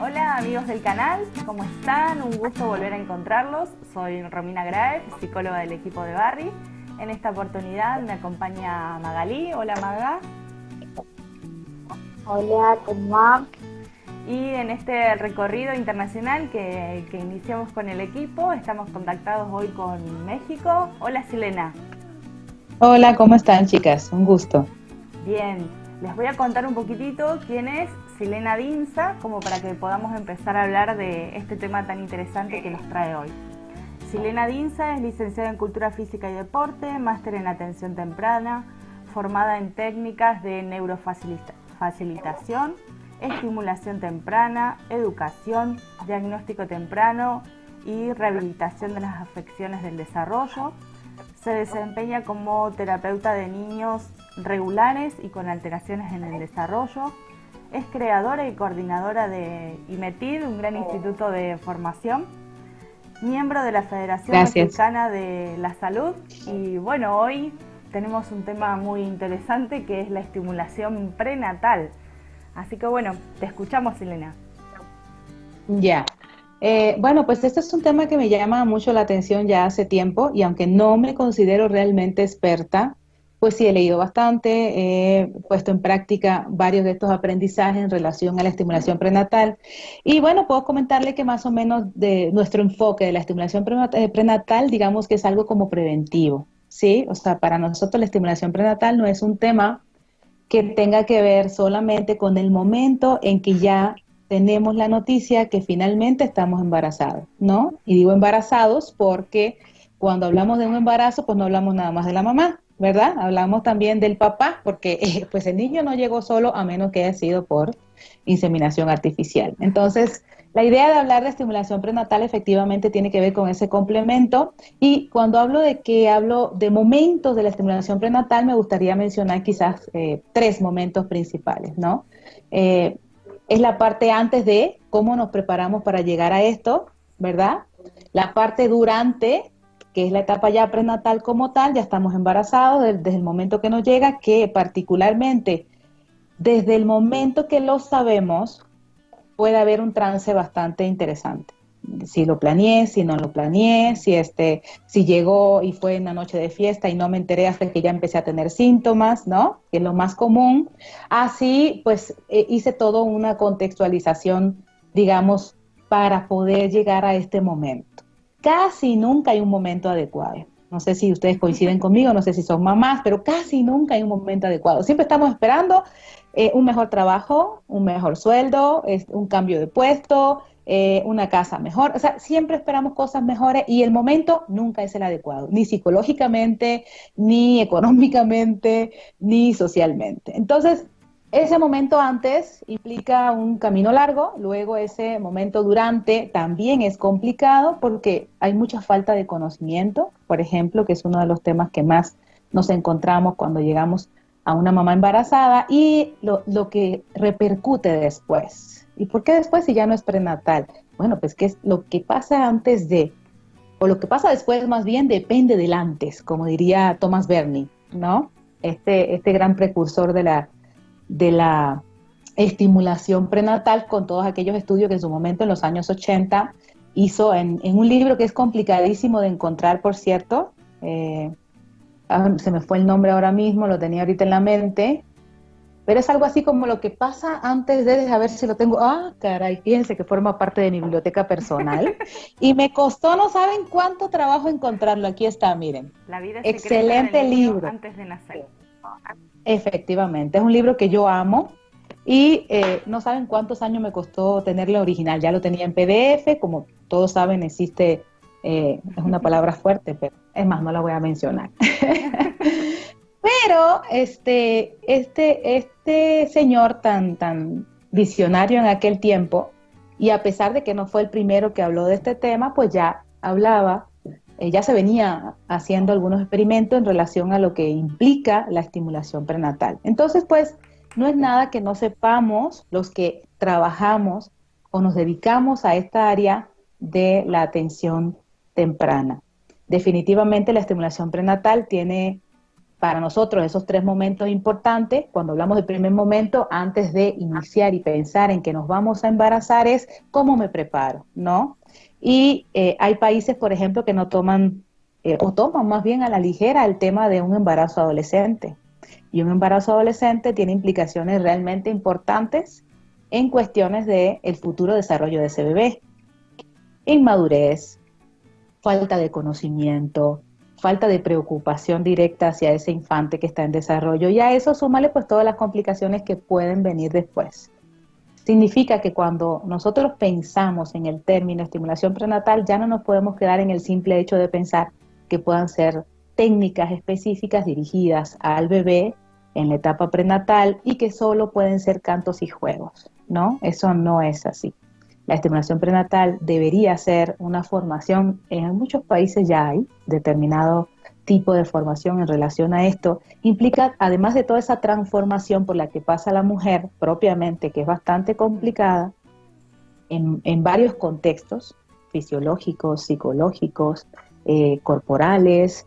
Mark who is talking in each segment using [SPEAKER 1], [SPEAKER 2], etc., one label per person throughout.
[SPEAKER 1] Hola amigos del canal, ¿cómo están? Un gusto volver a encontrarlos. Soy Romina Graef, psicóloga del equipo de Barry. En esta oportunidad me acompaña Magalí. Hola Maga.
[SPEAKER 2] Hola, ¿cómo va?
[SPEAKER 1] Y en este recorrido internacional que iniciamos con el equipo, estamos contactados hoy con México. Hola Silena.
[SPEAKER 3] Hola, ¿cómo están, chicas? Un gusto.
[SPEAKER 1] Bien, les voy a contar un poquitito quién es Silena Dinsa, como para que podamos empezar a hablar de este tema tan interesante que nos trae hoy. Silena Dinsa es licenciada en Cultura Física y Deporte, máster en Atención Temprana, formada en técnicas de neurofacilitación, estimulación temprana, educación, diagnóstico temprano y rehabilitación de las afecciones del desarrollo. Se desempeña como terapeuta de niños regulares y con alteraciones en el desarrollo. Es creadora y coordinadora de IMETID, un gran instituto de formación, miembro de la Federación
[SPEAKER 3] Gracias.
[SPEAKER 1] Mexicana de la Salud. Y bueno, hoy tenemos un tema muy interesante que es la estimulación prenatal. Así que bueno, te escuchamos, Silena.
[SPEAKER 3] Ya. Bueno, pues este es un tema que me llama mucho la atención ya hace tiempo y aunque no me considero realmente experta, pues sí he leído bastante, he puesto en práctica varios de estos aprendizajes en relación a la estimulación prenatal. Y bueno, puedo comentarle que más o menos de nuestro enfoque de la estimulación prenatal, digamos que es algo como preventivo, ¿sí? O sea, para nosotros la estimulación prenatal no es un tema que tenga que ver solamente con el momento en que ya tenemos la noticia que finalmente estamos embarazados, ¿no? Y digo embarazados porque cuando hablamos de un embarazo, pues no hablamos nada más de la mamá, ¿verdad? Hablamos también del papá, porque pues el niño no llegó solo a menos que haya sido por inseminación artificial. Entonces, la idea de hablar de estimulación prenatal efectivamente tiene que ver con ese complemento y cuando hablo de que hablo de momentos de la estimulación prenatal, me gustaría mencionar quizás tres momentos principales, ¿no? Eh, es la parte antes de cómo nos preparamos para llegar a esto, ¿verdad? La parte durante, que es la etapa ya prenatal como tal, ya estamos embarazados desde el momento que nos llega, que particularmente desde el momento que lo sabemos, puede haber un trance bastante interesante. Si lo planeé, si no lo planeé, si llegó y fue en una noche de fiesta y no me enteré hasta que ya empecé a tener síntomas, ¿no? Que es lo más común. Así, pues, hice toda una contextualización, digamos, para poder llegar a este momento. Casi nunca hay un momento adecuado. No sé si ustedes coinciden conmigo, no sé si son mamás, pero casi nunca hay un momento adecuado. Siempre estamos esperando un mejor trabajo, un mejor sueldo, un cambio de puesto, una casa mejor. O sea, siempre esperamos cosas mejores y el momento nunca es el adecuado, ni psicológicamente, ni económicamente, ni socialmente. Entonces, ese momento antes implica un camino largo, luego ese momento durante también es complicado porque hay mucha falta de conocimiento, por ejemplo, que es uno de los temas que más nos encontramos cuando llegamos a una mamá embarazada y lo que repercute después. ¿Y por qué después si ya no es prenatal? Bueno, pues que es lo que pasa antes de, o lo que pasa después más bien depende del antes, como diría Thomas Bernie, ¿no? Este gran precursor de la estimulación prenatal con todos aquellos estudios que en su momento en los años 80 hizo en un libro que es complicadísimo de encontrar, por cierto, se me fue el nombre ahora mismo, lo tenía ahorita en la mente, pero es algo así como lo que pasa antes de, a ver si lo tengo, caray, fíjense que forma parte de mi biblioteca personal, y me costó no saben cuánto trabajo encontrarlo, aquí está, miren,
[SPEAKER 1] La vida secreta del
[SPEAKER 3] excelente
[SPEAKER 1] niño
[SPEAKER 3] libro,
[SPEAKER 1] antes de nacer.
[SPEAKER 3] efectivamente, es un libro que yo amo, y no saben cuántos años me costó tenerlo original, ya lo tenía en PDF, como todos saben existe, es una palabra fuerte, pero es más, no la voy a mencionar. Pero este señor tan visionario en aquel tiempo, y a pesar de que no fue el primero que habló de este tema, pues ya hablaba, ya se venía haciendo algunos experimentos en relación a lo que implica la estimulación prenatal. Entonces, pues, no es nada que no sepamos los que trabajamos o nos dedicamos a esta área de la atención temprana. Definitivamente la estimulación prenatal tiene para nosotros esos 3 momentos importantes, cuando hablamos del primer momento, antes de iniciar y pensar en que nos vamos a embarazar, es cómo me preparo, ¿no? Y hay países, por ejemplo, que no toman, o toman más bien a la ligera el tema de un embarazo adolescente. Y un embarazo adolescente tiene implicaciones realmente importantes en cuestiones del futuro desarrollo de ese bebé. Inmadurez, falta de conocimiento, falta de preocupación directa hacia ese infante que está en desarrollo, y a eso súmale pues todas las complicaciones que pueden venir después. Significa que cuando nosotros pensamos en el término estimulación prenatal, ya no nos podemos quedar en el simple hecho de pensar que puedan ser técnicas específicas dirigidas al bebé en la etapa prenatal y que solo pueden ser cantos y juegos, ¿no? Eso no es así. La estimulación prenatal debería ser una formación, en muchos países ya hay determinado tipo de formación en relación a esto, implica, además de toda esa transformación por la que pasa la mujer propiamente, que es bastante complicada, en varios contextos, fisiológicos, psicológicos, corporales,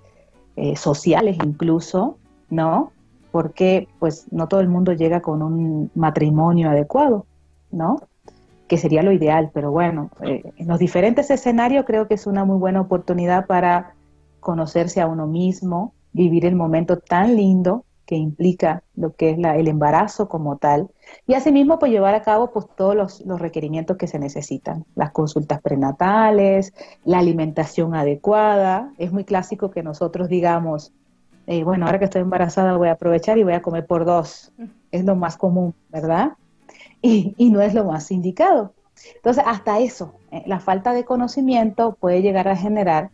[SPEAKER 3] sociales incluso, ¿no? Porque pues no todo el mundo llega con un matrimonio adecuado, ¿no? Que sería lo ideal, pero bueno, en los diferentes escenarios creo que es una muy buena oportunidad para conocerse a uno mismo, vivir el momento tan lindo que implica lo que es el embarazo como tal, y asimismo pues llevar a cabo pues todos los requerimientos que se necesitan, las consultas prenatales, la alimentación adecuada. Es muy clásico que nosotros digamos, bueno, ahora que estoy embarazada voy a aprovechar y voy a comer por 2, es lo más común, ¿verdad? Y no es lo más indicado. Entonces, hasta eso, la falta de conocimiento puede llegar a generar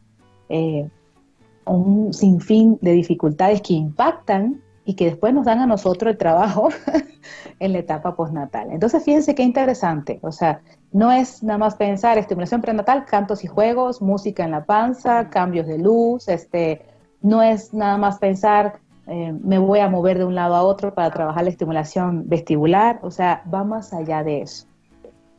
[SPEAKER 3] un sinfín de dificultades que impactan y que después nos dan a nosotros el trabajo en la etapa postnatal. Entonces, fíjense qué interesante, o sea, no es nada más pensar estimulación prenatal, cantos y juegos, música en la panza, cambios de luz, no es nada más pensar me voy a mover de un lado a otro para trabajar la estimulación vestibular, o sea, va más allá de eso.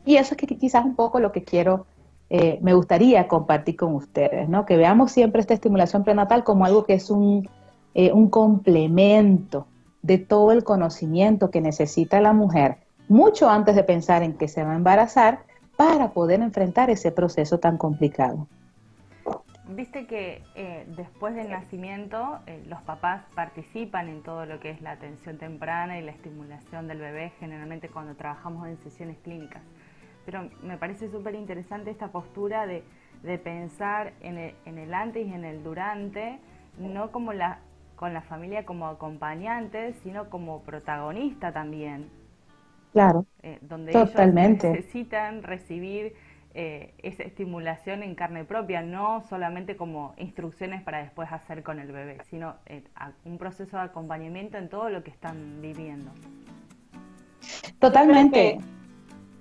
[SPEAKER 3] Y eso es que quizás un poco lo que quiero, me gustaría compartir con ustedes, ¿no? Que veamos siempre esta estimulación prenatal como algo que es un complemento de todo el conocimiento que necesita la mujer, mucho antes de pensar en que se va a embarazar, para poder enfrentar ese proceso tan complicado.
[SPEAKER 1] Viste que después del nacimiento los papás participan en todo lo que es la atención temprana y la estimulación del bebé, generalmente cuando trabajamos en sesiones clínicas. Pero me parece súper interesante esta postura de pensar en el antes y en el durante, no como con la familia como acompañante, sino como protagonista también.
[SPEAKER 3] Claro,
[SPEAKER 1] donde
[SPEAKER 3] totalmente.
[SPEAKER 1] ellos necesitan recibir esa estimulación en carne propia, no solamente como instrucciones para después hacer con el bebé, sino un proceso de acompañamiento en todo lo que están viviendo.
[SPEAKER 3] Totalmente.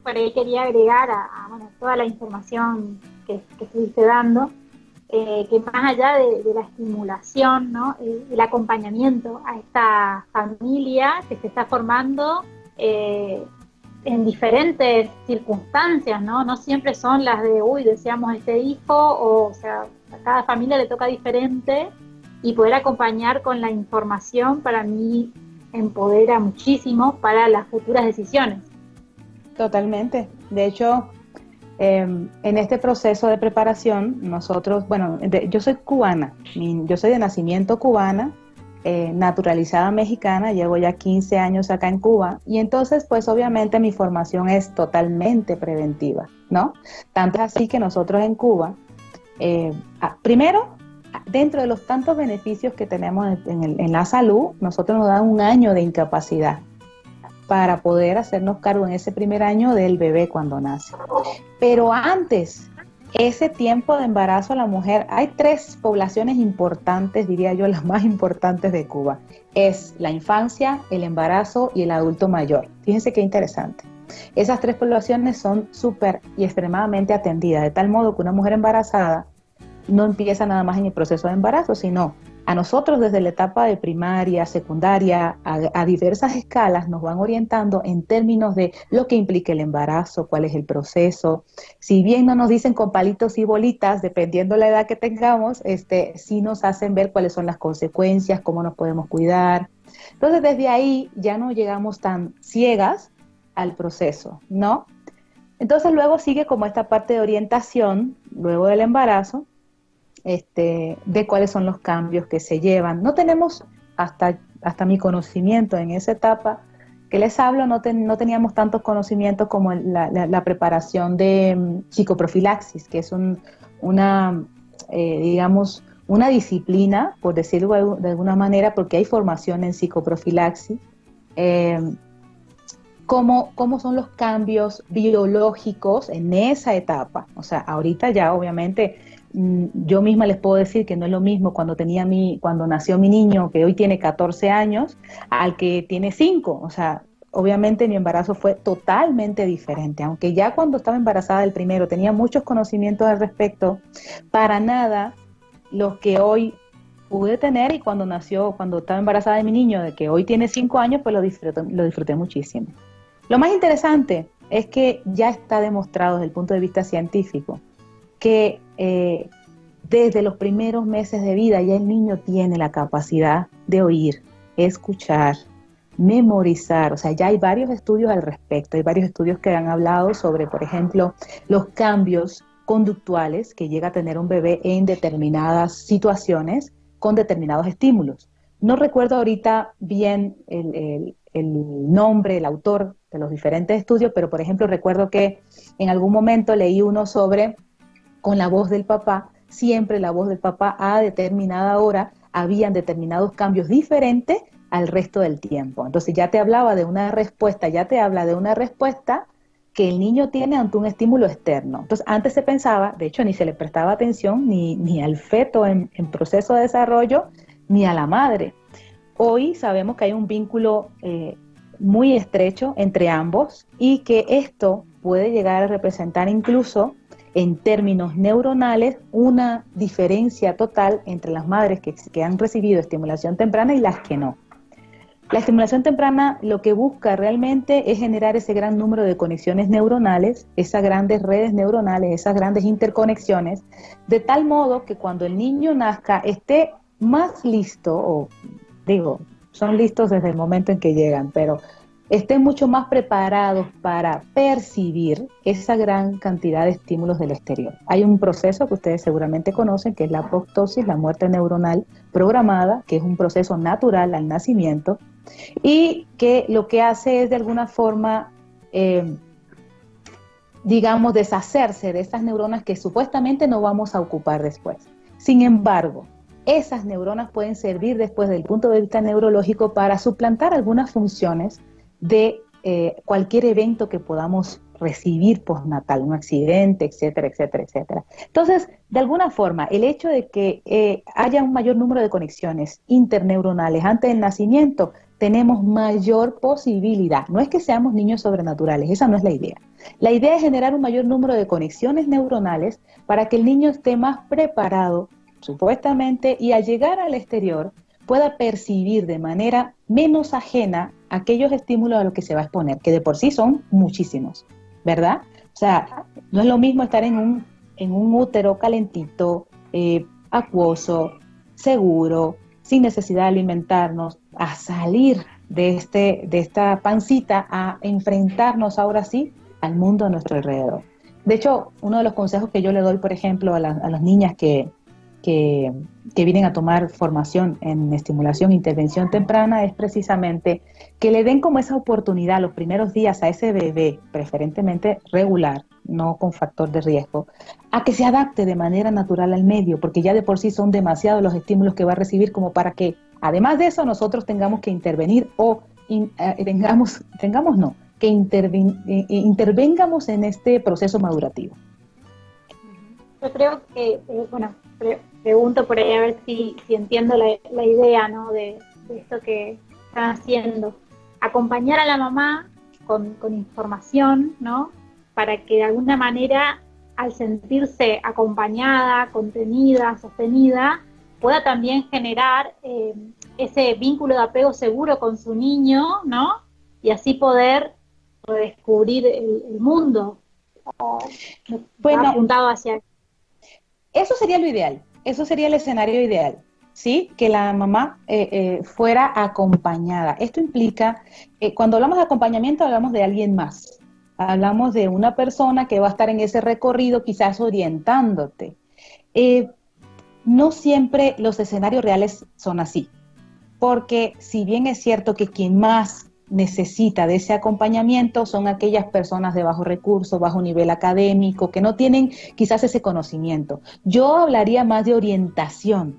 [SPEAKER 2] Por ahí quería agregar bueno, toda la información que estuviste dando, que más allá de la estimulación, ¿no? El acompañamiento a esta familia que se está formando en diferentes circunstancias, ¿no? No siempre son las de, deseamos este hijo, o sea, a cada familia le toca diferente, y poder acompañar con la información para mí empodera muchísimo para las futuras decisiones.
[SPEAKER 3] Totalmente. De hecho, en este proceso de preparación, nosotros, bueno, yo soy cubana, yo soy de nacimiento cubana, naturalizada mexicana, llevo ya 15 años acá en Cuba, y entonces pues obviamente mi formación es totalmente preventiva, ¿no? Tanto es así que nosotros en Cuba, primero, dentro de los tantos beneficios que tenemos en la salud, nosotros nos dan un año de incapacidad para poder hacernos cargo en ese primer año del bebé cuando nace. Pero antes, ese tiempo de embarazo a la mujer, hay 3 poblaciones importantes, diría yo, las más importantes de Cuba. Es la infancia, el embarazo y el adulto mayor. Fíjense qué interesante. Esas 3 poblaciones son súper y extremadamente atendidas, de tal modo que una mujer embarazada no empieza nada más en el proceso de embarazo, sino A nosotros desde la etapa de primaria, secundaria, a diversas escalas nos van orientando en términos de lo que implica el embarazo, cuál es el proceso. Si bien no nos dicen con palitos y bolitas, dependiendo la edad que tengamos, sí nos hacen ver cuáles son las consecuencias, cómo nos podemos cuidar. Entonces desde ahí ya no llegamos tan ciegas al proceso, ¿no? Entonces luego sigue como esta parte de orientación, luego del embarazo, de cuáles son los cambios que se llevan. No tenemos, hasta mi conocimiento en esa etapa que les hablo, no teníamos tantos conocimientos como la preparación de psicoprofilaxis, que es digamos, una disciplina, por decirlo de alguna manera, porque hay formación en psicoprofilaxis. Cómo son los cambios biológicos en esa etapa. O sea, ahorita ya obviamente yo misma les puedo decir que no es lo mismo cuando nació mi niño, que hoy tiene 14 años, al que tiene 5. O sea, obviamente mi embarazo fue totalmente diferente. Aunque ya cuando estaba embarazada del primero tenía muchos conocimientos al respecto, para nada los que hoy pude tener, y cuando estaba embarazada de mi niño, de que hoy tiene 5 años, pues lo disfruté muchísimo. Lo más interesante es que ya está demostrado desde el punto de vista científico que desde los primeros meses de vida ya el niño tiene la capacidad de oír, escuchar, memorizar. O sea, ya hay varios estudios al respecto, hay varios estudios que han hablado sobre, por ejemplo, los cambios conductuales que llega a tener un bebé en determinadas situaciones con determinados estímulos. No recuerdo ahorita bien el nombre, el autor de los diferentes estudios, pero por ejemplo recuerdo que en algún momento leí uno sobre con la voz del papá, siempre la voz del papá a determinada hora habían determinados cambios diferentes al resto del tiempo. Entonces ya te habla de una respuesta que el niño tiene ante un estímulo externo. Entonces antes se pensaba, de hecho ni se le prestaba atención ni al feto en proceso de desarrollo, ni a la madre. Hoy sabemos que hay un vínculo muy estrecho entre ambos y que esto puede llegar a representar incluso en términos neuronales una diferencia total entre las madres que han recibido estimulación temprana y las que no. La estimulación temprana lo que busca realmente es generar ese gran número de conexiones neuronales, esas grandes redes neuronales, esas grandes interconexiones, de tal modo que cuando el niño nazca esté más listo, son listos desde el momento en que llegan, pero estén mucho más preparados para percibir esa gran cantidad de estímulos del exterior. Hay un proceso que ustedes seguramente conocen, que es la apoptosis, la muerte neuronal programada, que es un proceso natural al nacimiento, y que lo que hace es de alguna forma, deshacerse de esas neuronas que supuestamente no vamos a ocupar después. Sin embargo, esas neuronas pueden servir después del punto de vista neurológico para suplantar algunas funciones de cualquier evento que podamos recibir postnatal, un accidente, etcétera, etcétera, etcétera. Entonces, de alguna forma, el hecho de que haya un mayor número de conexiones interneuronales antes del nacimiento, tenemos mayor posibilidad. No es que seamos niños sobrenaturales, esa no es la idea. La idea es generar un mayor número de conexiones neuronales para que el niño esté más preparado, supuestamente, y al llegar al exterior pueda percibir de manera menos ajena aquellos estímulos a los que se va a exponer, que de por sí son muchísimos, ¿verdad? O sea, no es lo mismo estar en un útero calentito, acuoso, seguro, sin necesidad de alimentarnos, a salir de esta pancita a enfrentarnos ahora sí al mundo a nuestro alrededor. De hecho, uno de los consejos que yo le doy, por ejemplo, a las niñas que vienen a tomar formación en estimulación e intervención temprana es precisamente que le den como esa oportunidad los primeros días a ese bebé, preferentemente regular, no con factor de riesgo, a que se adapte de manera natural al medio, porque ya de por sí son demasiados los estímulos que va a recibir como para que, además de eso, nosotros tengamos que intervenir o intervengamos en este proceso madurativo.
[SPEAKER 2] Yo creo que, pregunto por ahí a ver si entiendo la idea, ¿no? de esto que están haciendo. Acompañar a la mamá con información, ¿no? Para que de alguna manera, al sentirse acompañada, contenida, sostenida, pueda también generar ese vínculo de apego seguro con su niño, ¿no? Y así poder redescubrir el mundo. Va
[SPEAKER 3] Bueno,
[SPEAKER 2] apuntado hacia...
[SPEAKER 3] eso sería lo ideal, eso sería el escenario ideal, ¿sí? Que la mamá fuera acompañada. Esto implica, cuando hablamos de acompañamiento, hablamos de alguien más. Hablamos de una persona que va a estar en ese recorrido, quizás orientándote. Eh, no siempre los escenarios reales son así, porque si bien es cierto que quien más necesita de ese acompañamiento son aquellas personas de bajo recurso, bajo nivel académico, que no tienen quizás ese conocimiento. Yo hablaría más de orientación,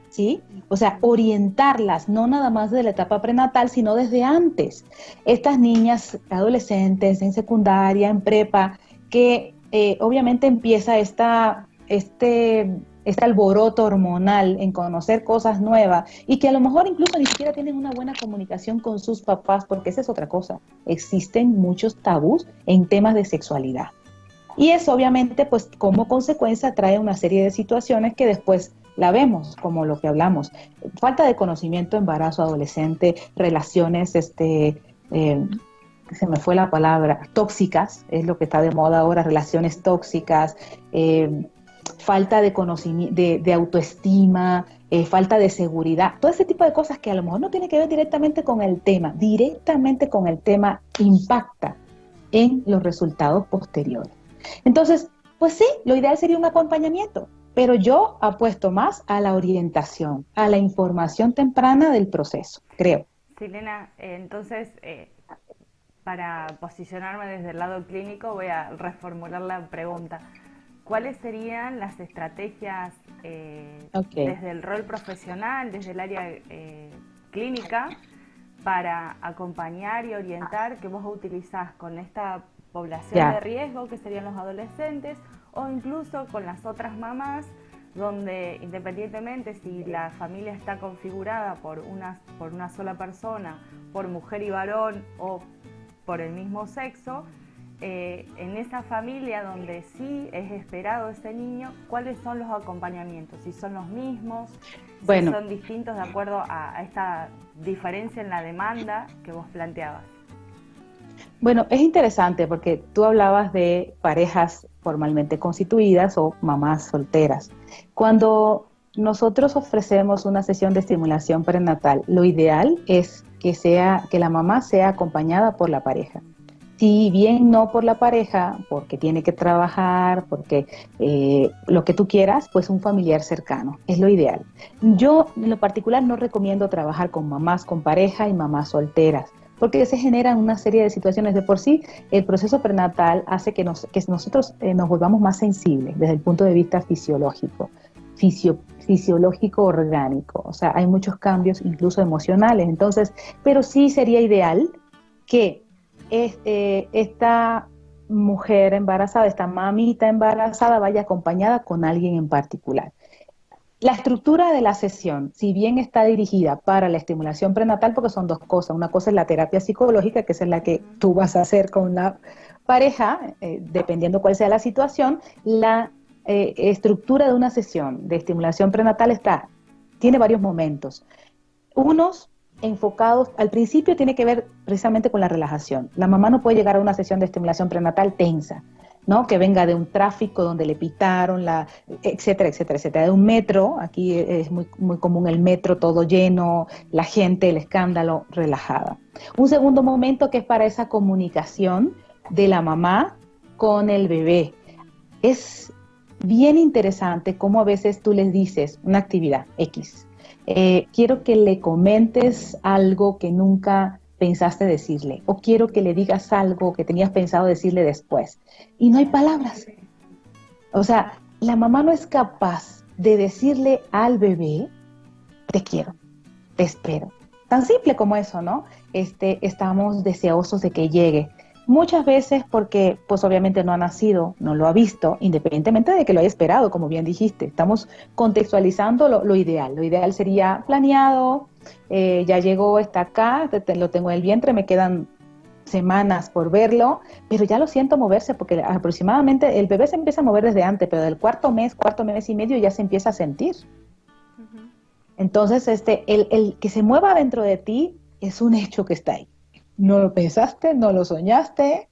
[SPEAKER 3] ¿sí? O sea, orientarlas, no nada más de la etapa prenatal, sino desde antes. Estas niñas, adolescentes, en secundaria, en prepa, que obviamente empieza este alboroto hormonal en conocer cosas nuevas y que a lo mejor incluso ni siquiera tienen una buena comunicación con sus papás, porque esa es otra cosa. Existen muchos tabús en temas de sexualidad. Y eso obviamente pues como consecuencia trae una serie de situaciones que después la vemos, como lo que hablamos. Falta de conocimiento, embarazo adolescente, relaciones, se me fue la palabra, tóxicas, es lo que está de moda ahora, relaciones tóxicas, falta de conocimiento, de autoestima, falta de seguridad, todo ese tipo de cosas que a lo mejor no tiene que ver directamente con el tema impacta en los resultados posteriores. Entonces, pues sí, lo ideal sería un acompañamiento, pero yo apuesto más a la orientación, a la información temprana del proceso, creo.
[SPEAKER 1] Silena, entonces, para posicionarme desde el lado clínico, voy a reformular la pregunta. ¿Cuáles serían las estrategias desde el rol profesional, desde el área clínica, para acompañar y orientar que vos utilizás con esta población de riesgo, que serían los adolescentes, o incluso con las otras mamás, donde independientemente si la familia está configurada por una sola persona, por mujer y varón o por el mismo sexo, en esa familia donde sí es esperado ese niño, ¿cuáles son los acompañamientos? Si son los mismos, si son distintos de acuerdo a esta diferencia en la demanda que vos planteabas.
[SPEAKER 3] Bueno, es interesante porque tú hablabas de parejas formalmente constituidas o mamás solteras. Cuando nosotros ofrecemos una sesión de estimulación prenatal, lo ideal es que la mamá sea acompañada por la pareja. Si bien no por la pareja, porque tiene que trabajar, porque lo que tú quieras, pues un familiar cercano, es lo ideal. Yo en lo particular no recomiendo trabajar con mamás con pareja y mamás solteras, porque se generan una serie de situaciones. De por sí, el proceso prenatal hace que nosotros nos volvamos más sensibles desde el punto de vista fisiológico, fisiológico orgánico. O sea, hay muchos cambios incluso emocionales. Entonces, pero sí sería ideal que esta mujer embarazada, esta mamita embarazada vaya acompañada con alguien en particular. La estructura de la sesión, si bien está dirigida para la estimulación prenatal, porque son dos cosas, una cosa es la terapia psicológica, que esa es la que tú vas a hacer con la pareja, dependiendo cuál sea la situación, la estructura de una sesión de estimulación prenatal tiene varios momentos. Unos enfocados, al principio tiene que ver precisamente con la relajación. La mamá no puede llegar a una sesión de estimulación prenatal tensa, ¿no? Que venga de un tráfico donde le pitaron, etcétera, etcétera, etcétera. De un metro, aquí es muy, muy común el metro todo lleno, la gente, el escándalo, relajada. Un segundo momento que es para esa comunicación de la mamá con el bebé. Es bien interesante cómo a veces tú les dices una actividad X. Quiero que le comentes algo que nunca pensaste decirle, o quiero que le digas algo que tenías pensado decirle después, y no hay palabras. O sea, la mamá no es capaz de decirle al bebé, te quiero, te espero. Tan simple como eso, ¿no? Estamos deseosos de que llegue. Muchas veces porque, pues obviamente no ha nacido, no lo ha visto, independientemente de que lo haya esperado, como bien dijiste. Estamos contextualizando lo ideal. Lo ideal sería planeado, ya llegó, está acá, lo tengo en el vientre, me quedan semanas por verlo, pero ya lo siento moverse porque aproximadamente el bebé se empieza a mover desde antes, pero del cuarto mes y medio ya se empieza a sentir. Entonces, el que se mueva dentro de ti es un hecho que está ahí. No lo pensaste, no lo soñaste,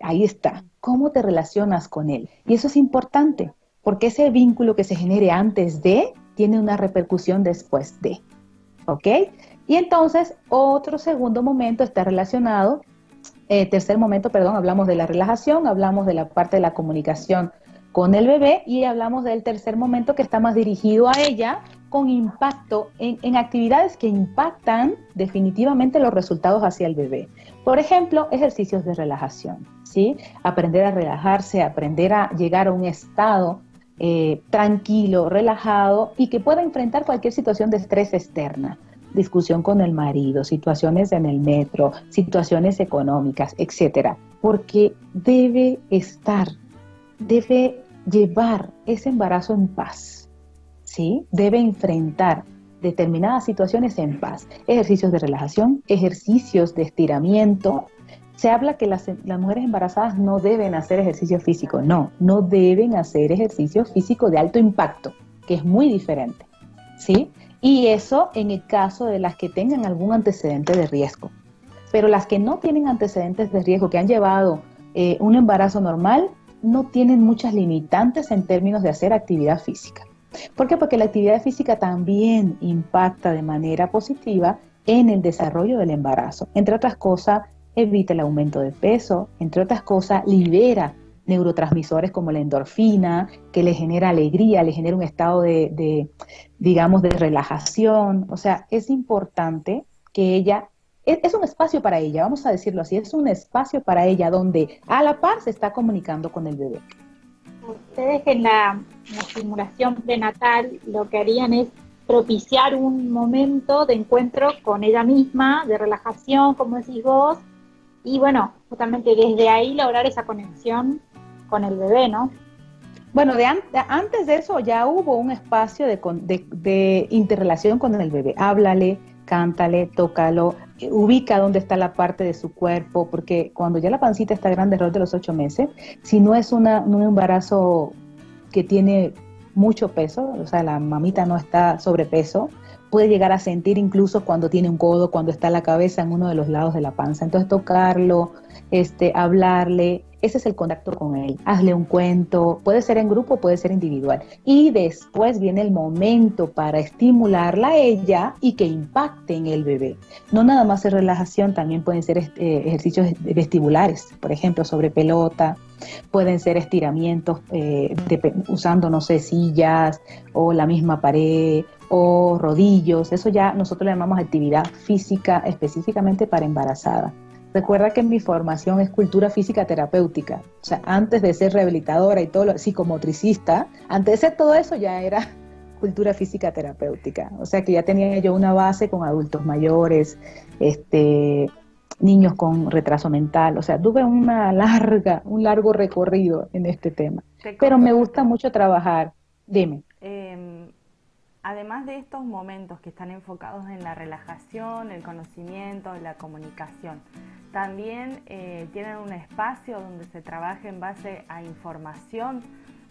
[SPEAKER 3] ahí está. ¿Cómo te relacionas con él? Y eso es importante, porque ese vínculo que se genere antes de tiene una repercusión después de, ¿ok? Y entonces, otro segundo momento está relacionado, tercer momento, perdón, hablamos de la relajación, hablamos de la parte de la comunicación con el bebé y hablamos del tercer momento que está más dirigido a ella con impacto en actividades que impactan definitivamente los resultados hacia el bebé. Por ejemplo, ejercicios de relajación, ¿sí? Aprender a relajarse, aprender a llegar a un estado tranquilo, relajado y que pueda enfrentar cualquier situación de estrés externa. Discusión con el marido, situaciones en el metro, situaciones económicas, etcétera, porque debe llevar ese embarazo en paz, ¿sí? Debe enfrentar determinadas situaciones en paz. Ejercicios de relajación, ejercicios de estiramiento. Se habla que las mujeres embarazadas no deben hacer ejercicio físico. No deben hacer ejercicio físico de alto impacto, que es muy diferente, ¿sí? Y eso en el caso de las que tengan algún antecedente de riesgo. Pero las que no tienen antecedentes de riesgo, que han llevado un embarazo normal, no tienen muchas limitantes en términos de hacer actividad física. ¿Por qué? Porque la actividad física también impacta de manera positiva en el desarrollo del embarazo. Entre otras cosas, evita el aumento de peso, entre otras cosas, libera neurotransmisores como la endorfina, que le genera alegría, le genera un estado digamos, de relajación. O sea, es importante que ella, es un espacio para ella, vamos a decirlo así, es un espacio para ella donde a la par se está comunicando con el bebé.
[SPEAKER 2] Ustedes en la estimulación prenatal lo que harían es propiciar un momento de encuentro con ella misma, de relajación, como decís vos, y bueno, justamente desde ahí lograr esa conexión con el bebé, ¿no?
[SPEAKER 3] Bueno, antes de eso ya hubo un espacio de interrelación con el bebé. Háblale, cántale, tócalo, ubica dónde está la parte de su cuerpo, porque cuando ya la pancita está grande, alrededor de los 8 meses, si no es un embarazo que tiene mucho peso, o sea, la mamita no está sobrepeso, puede llegar a sentir incluso cuando tiene un codo, cuando está la cabeza en uno de los lados de la panza. Entonces tocarlo, hablarle, ese es el contacto con él. Hazle un cuento, puede ser en grupo, puede ser individual. Y después viene el momento para estimularla a ella y que impacte en el bebé. No nada más es relajación, también pueden ser ejercicios vestibulares, por ejemplo, sobre pelota. Pueden ser estiramientos usando, no sé, sillas o la misma pared o rodillos. Eso ya nosotros le llamamos actividad física específicamente para embarazada. Recuerda que mi formación es cultura física terapéutica. O sea, antes de ser rehabilitadora y todo lo psicomotricista, antes de ser todo eso ya era cultura física terapéutica. O sea que ya tenía yo una base con adultos mayores, niños con retraso mental. O sea, tuve un largo recorrido en este tema. Pero me gusta mucho trabajar. Dime.
[SPEAKER 1] Además de estos momentos que están enfocados en la relajación, el conocimiento, la comunicación, también tienen un espacio donde se trabaja en base a información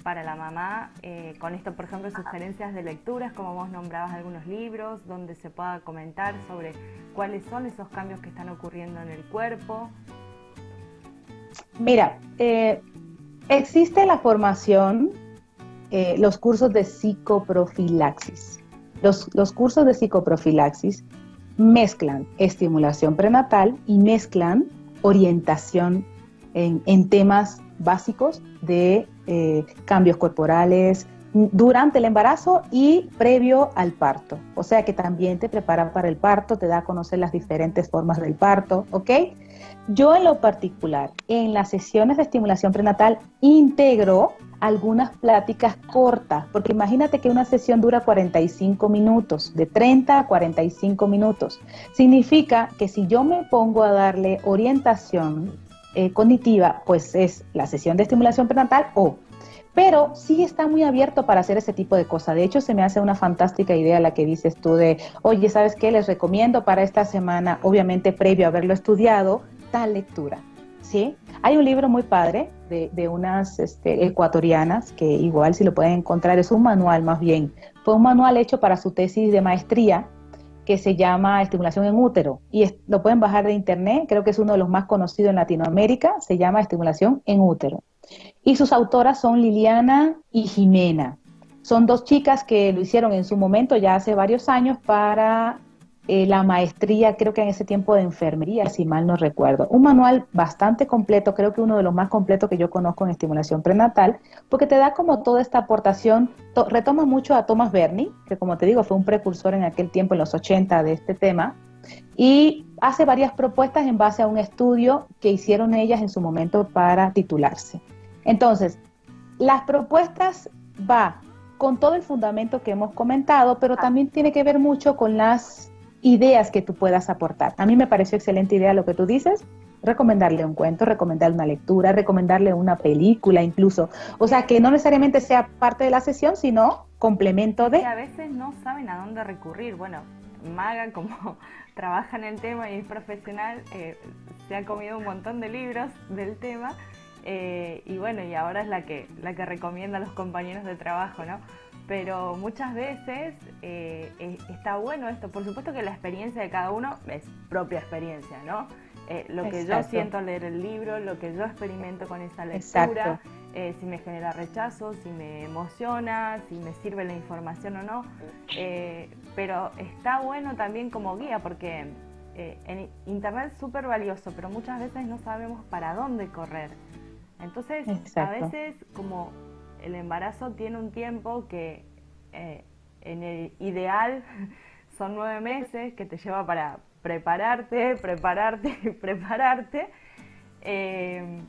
[SPEAKER 1] para la mamá, con esto, por ejemplo, sugerencias de lecturas, como vos nombrabas algunos libros, donde se pueda comentar sobre cuáles son esos cambios que están ocurriendo en el cuerpo.
[SPEAKER 3] Mira, existe la formación, los cursos de psicoprofilaxis. Los cursos de psicoprofilaxis mezclan estimulación prenatal y mezclan orientación en temas básicos de cambios corporales durante el embarazo y previo al parto. O sea que también te prepara para el parto, te da a conocer las diferentes formas del parto, ¿ok? Yo en lo particular, en las sesiones de estimulación prenatal, integro algunas pláticas cortas, porque imagínate que una sesión dura 45 minutos, de 30 a 45 minutos. Significa que si yo me pongo a darle orientación cognitiva, pues es la sesión de estimulación prenatal pero sí está muy abierto para hacer ese tipo de cosas. De hecho, se me hace una fantástica idea la que dices tú de, oye, ¿sabes qué? Les recomiendo para esta semana, obviamente previo a haberlo estudiado, tal lectura, ¿sí? Hay un libro muy padre de unas ecuatorianas, que igual si lo pueden encontrar, es un manual más bien fue un manual hecho para su tesis de maestría que se llama Estimulación en útero, y lo pueden bajar de internet, creo que es uno de los más conocidos en Latinoamérica, se llama Estimulación en útero. Y sus autoras son Liliana y Jimena. Son dos chicas que lo hicieron en su momento, ya hace varios años, para la maestría, creo que en ese tiempo de enfermería, si mal no recuerdo. Un manual bastante completo, creo que uno de los más completos que yo conozco en estimulación prenatal, porque te da como toda esta aportación, retoma mucho a Thomas Berney, que como te digo fue un precursor en aquel tiempo, en los 80, de este tema, y hace varias propuestas en base a un estudio que hicieron ellas en su momento para titularse. Entonces, las propuestas va con todo el fundamento que hemos comentado, pero también tiene que ver mucho con las ideas que tú puedas aportar. A mí me pareció excelente idea lo que tú dices, recomendarle un cuento, recomendarle una lectura, recomendarle una película incluso. O sea, que no necesariamente sea parte de la sesión, sino complemento de...
[SPEAKER 1] Y a veces no saben a dónde recurrir. Bueno, Maga, como trabaja en el tema y es profesional, se ha comido un montón de libros del tema. Y bueno, y ahora es la que recomienda a los compañeros de trabajo, ¿no? Pero muchas veces está bueno esto. Por supuesto que la experiencia de cada uno es propia experiencia, ¿no? Lo que yo siento al leer el libro, lo que yo experimento con esa lectura, si me genera rechazo, si me emociona, si me sirve la información o no. Pero está bueno también como guía, porque en Internet es súper valioso, pero muchas veces no sabemos para dónde correr. Entonces, a veces, como el embarazo tiene un tiempo que en el ideal son 9 meses, que te lleva para prepararte,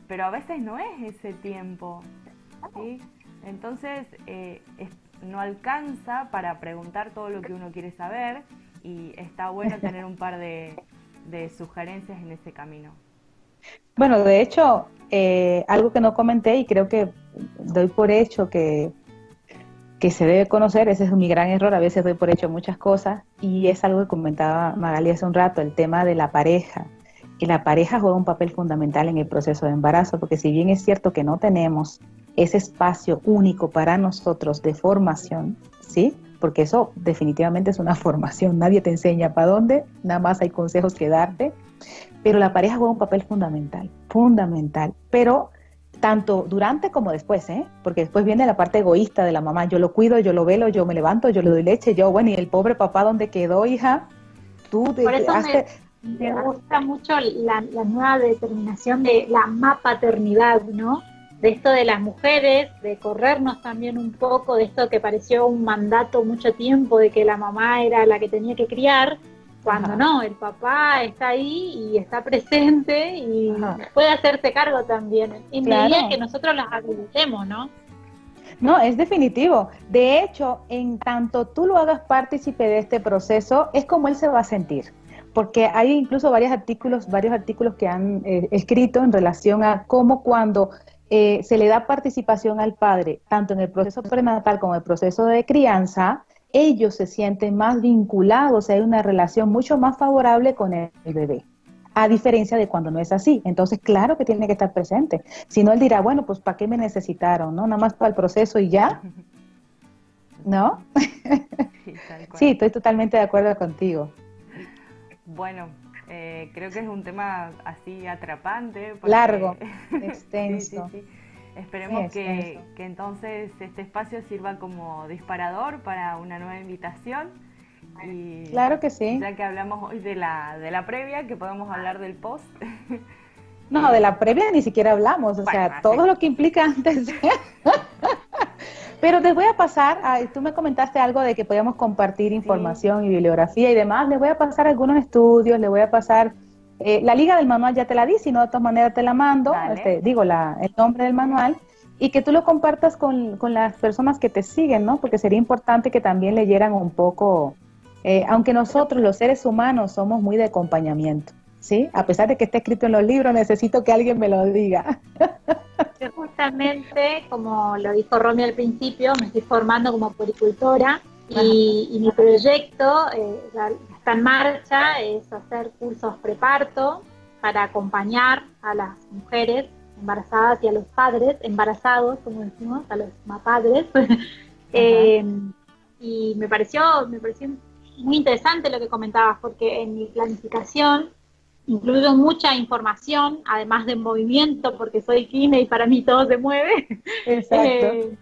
[SPEAKER 1] pero a veces no es ese tiempo, ¿sí? Entonces, no alcanza para preguntar todo lo que uno quiere saber, y está bueno tener un par de sugerencias en ese camino.
[SPEAKER 3] Bueno, de hecho, algo que no comenté y creo que doy por hecho que se debe conocer, ese es mi gran error, a veces doy por hecho muchas cosas, y es algo que comentaba Magali hace un rato, el tema de la pareja. Y la pareja juega un papel fundamental en el proceso de embarazo, porque si bien es cierto que no tenemos ese espacio único para nosotros de formación, ¿sí? Porque eso definitivamente es una formación, nadie te enseña para dónde, nada más hay consejos que darte, pero la pareja juega un papel fundamental, pero tanto durante como después, porque después viene la parte egoísta de la mamá, yo lo cuido, yo lo velo, yo me levanto, yo le doy leche, yo, bueno, y el pobre papá, ¿dónde quedó, hija? Tú
[SPEAKER 2] Por eso me gusta mucho la nueva determinación de la mapaternidad, ¿no? De esto de las mujeres, de corrernos también un poco de esto que pareció un mandato mucho tiempo, de que la mamá era la que tenía que criar, cuando no, el papá está ahí y está presente y puede hacerse cargo también, en medida que nosotros las habilitemos, ¿no?
[SPEAKER 3] No, es definitivo. De hecho, en tanto tú lo hagas partícipe de este proceso, es como él se va a sentir. Porque hay incluso varios artículos que han escrito en relación a cómo cuando se le da participación al padre, tanto en el proceso prenatal como en el proceso de crianza, ellos se sienten más vinculados, hay una relación mucho más favorable con el bebé, a diferencia de cuando no es así. Entonces, claro que tiene que estar presente. Si no, él dirá, bueno, pues ¿para qué me necesitaron? ¿No? Nada más para el proceso y ya. ¿No? Sí, estoy totalmente de acuerdo contigo.
[SPEAKER 1] Bueno, creo que es un tema así atrapante.
[SPEAKER 3] Porque... largo, extenso.
[SPEAKER 1] Sí. Esperemos que entonces este espacio sirva como disparador para una nueva invitación. Y
[SPEAKER 3] claro que sí.
[SPEAKER 1] Ya que hablamos hoy de la previa, que podemos hablar del post.
[SPEAKER 3] No, de la previa ni siquiera hablamos, o sea, todo lo que implica antes de... Pero les voy a pasar, tú me comentaste algo de que podíamos compartir información y bibliografía y demás, les voy a pasar algunos estudios, les voy a pasar, la liga del manual ya te la di, si no de todas maneras te la mando, el nombre del manual, y que tú lo compartas con las personas que te siguen, ¿no? Porque sería importante que también leyeran un poco, aunque nosotros los seres humanos somos muy de acompañamiento, ¿sí? A pesar de que esté escrito en los libros, necesito que alguien me lo diga.
[SPEAKER 2] Yo justamente, como lo dijo Romy al principio, me estoy formando como puericultora y mi proyecto ya está en marcha, es hacer cursos preparto para acompañar a las mujeres embarazadas y a los padres embarazados, como decimos, a los mapadres. y me pareció muy interesante lo que comentabas, porque en mi planificación incluyo mucha información, además de movimiento, porque soy kine y para mí todo se mueve.
[SPEAKER 3] Exacto.
[SPEAKER 2] Eh,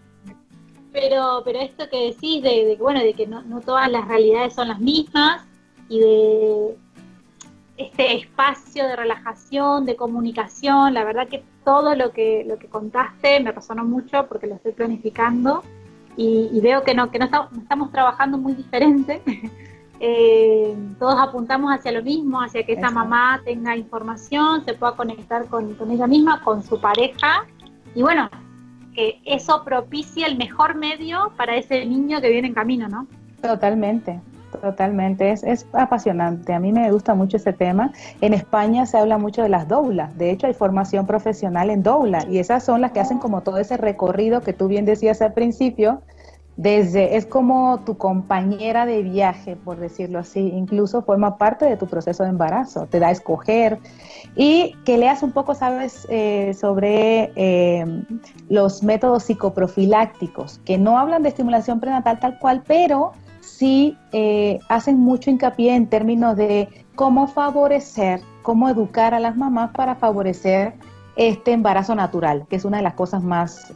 [SPEAKER 2] pero esto que decís de que, bueno, de que no todas las realidades son las mismas y de este espacio de relajación, de comunicación, la verdad que todo lo que contaste me resonó mucho porque lo estoy planificando y veo que no estamos trabajando muy diferente. Todos apuntamos hacia lo mismo, hacia que esa
[SPEAKER 3] Exacto.
[SPEAKER 2] mamá tenga información, se pueda conectar con ella misma, con su pareja, y bueno, que eso propicie el mejor medio para ese niño que viene en camino, ¿no?
[SPEAKER 3] Totalmente, totalmente. Es apasionante. A mí me gusta mucho ese tema. En España se habla mucho de las doulas. De hecho, hay formación profesional en doula y esas son las que hacen como todo ese recorrido que tú bien decías al principio. Es como tu compañera de viaje, por decirlo así. Incluso forma parte de tu proceso de embarazo. Te da a escoger y que leas un poco, sabes, sobre los métodos psicoprofilácticos, que no hablan de estimulación prenatal tal cual, pero sí hacen mucho hincapié en términos de cómo favorecer, cómo educar a las mamás para favorecer este embarazo natural, que es una de las cosas más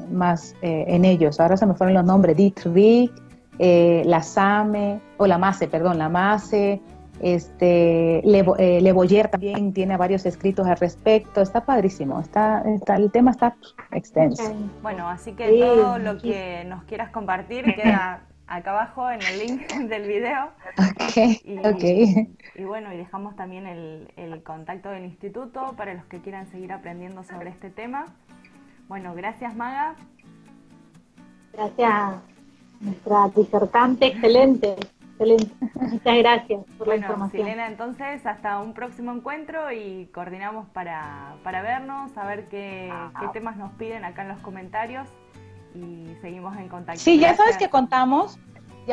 [SPEAKER 3] en ellos. Ahora se me fueron los nombres, Dietrich, la SAME, o la MASE, perdón, la MASE, Le Boyer también tiene varios escritos al respecto. Está padrísimo, el tema está extenso.
[SPEAKER 1] Bueno, así que
[SPEAKER 2] Sí,
[SPEAKER 1] todo lo
[SPEAKER 2] muchísimo.
[SPEAKER 1] que nos quieras compartir queda acá abajo en el link del video.
[SPEAKER 3] Ok, ok.
[SPEAKER 1] Y bueno, y dejamos también el contacto del instituto para los que quieran seguir aprendiendo sobre este tema. Bueno, gracias Maga.
[SPEAKER 2] Gracias a nuestra disertante, excelente, excelente. Muchas gracias por la
[SPEAKER 1] Bueno,
[SPEAKER 2] información.
[SPEAKER 1] Silena, entonces hasta un próximo encuentro y coordinamos para vernos, a ver qué temas nos piden acá en los comentarios y seguimos en contacto.
[SPEAKER 3] Sí,
[SPEAKER 1] Gracias.
[SPEAKER 3] ya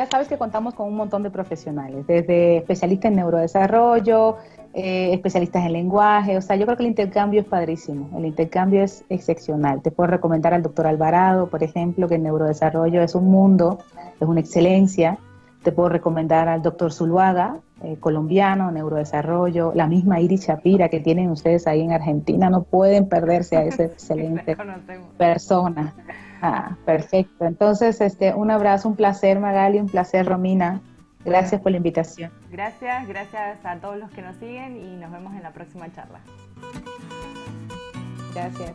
[SPEAKER 3] sabes que contamos con un montón de profesionales, desde especialistas en neurodesarrollo, especialistas en lenguaje, o sea, yo creo que el intercambio es padrísimo, el intercambio es excepcional. Te puedo recomendar al doctor Alvarado, por ejemplo, que el neurodesarrollo es un mundo, es una excelencia. Te puedo recomendar al doctor Zuluaga, colombiano, neurodesarrollo, la misma Iris Shapira que tienen ustedes ahí en Argentina, no pueden perderse a esa excelente persona. Ah, perfecto. Entonces, un abrazo, un placer, Magali, un placer, Romina. Gracias por la invitación.
[SPEAKER 1] Gracias a todos los que nos siguen y nos vemos en la próxima charla.
[SPEAKER 3] Gracias.